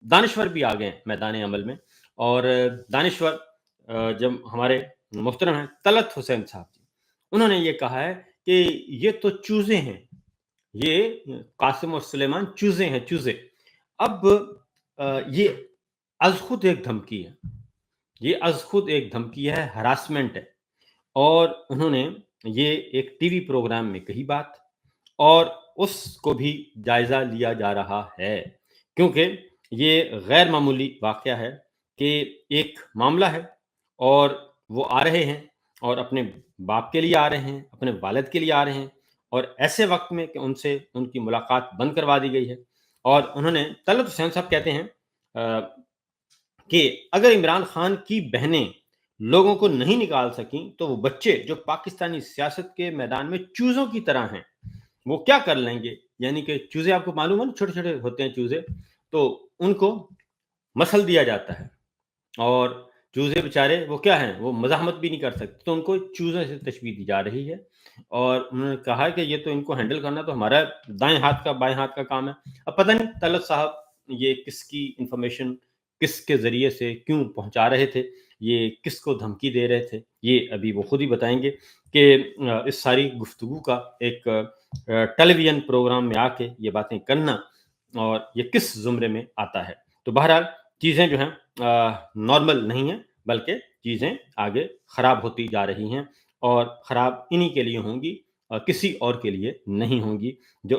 دانشور بھی آ گئے ہیں میدان عمل میں، اور دانشور جب ہمارے محترم ہیں طلعت حسین صاحب جی، انہوں نے یہ کہا ہے کہ یہ تو چوزے ہیں، یہ قاسم اور سلیمان چوزے ہیں، چوزے۔ اب یہ از خود ایک دھمکی ہے، یہ از خود ایک دھمکی ہے، ہراسمنٹ ہے، اور انہوں نے یہ ایک ٹی وی پروگرام میں کہی بات، اور اس کو بھی جائزہ لیا جا رہا ہے، کیونکہ یہ غیر معمولی واقعہ ہے کہ ایک معاملہ ہے اور وہ آ رہے ہیں اور اپنے باپ کے لیے آ رہے ہیں، اپنے والد کے لیے آ رہے ہیں، اور ایسے وقت میں کہ ان سے ان کی ملاقات بند کروا دی گئی ہے۔ اور انہوں نے طلعت حسین صاحب کہتے ہیں کہ اگر عمران خان کی بہنیں لوگوں کو نہیں نکال سکیں تو وہ بچے جو پاکستانی سیاست کے میدان میں چوزوں کی طرح ہیں وہ کیا کر لیں گے؟ یعنی کہ چوزے آپ کو معلوم ہے نا، چھوٹے چھوٹے ہوتے ہیں چوزے، تو ان کو مسل دیا جاتا ہے، اور چوزے بیچارے وہ کیا ہیں، وہ مزاحمت بھی نہیں کر سکتے، تو ان کو چوزوں سے تشبیہ دی جا رہی ہے، اور انہوں نے کہا کہ یہ تو ان کو ہینڈل کرنا تو ہمارا دائیں ہاتھ کا بائیں ہاتھ کا کام ہے۔ اب پتہ نہیں طلعت صاحب یہ کس کی انفارمیشن کس کے ذریعے سے کیوں پہنچا رہے تھے، یہ کس کو دھمکی دے رہے تھے، یہ ابھی وہ خود ہی بتائیں گے کہ اس ساری گفتگو کا ایک ٹیلی ویژن پروگرام میں آ کے یہ باتیں کرنا اور یہ کس زمرے میں آتا ہے۔ تو بہرحال چیزیں جو ہیں نارمل نہیں ہیں، بلکہ چیزیں آگے خراب ہوتی جا رہی ہیں، اور خراب انہی کے لیے ہوں گی اور کسی اور کے لیے نہیں ہوں گی۔ جو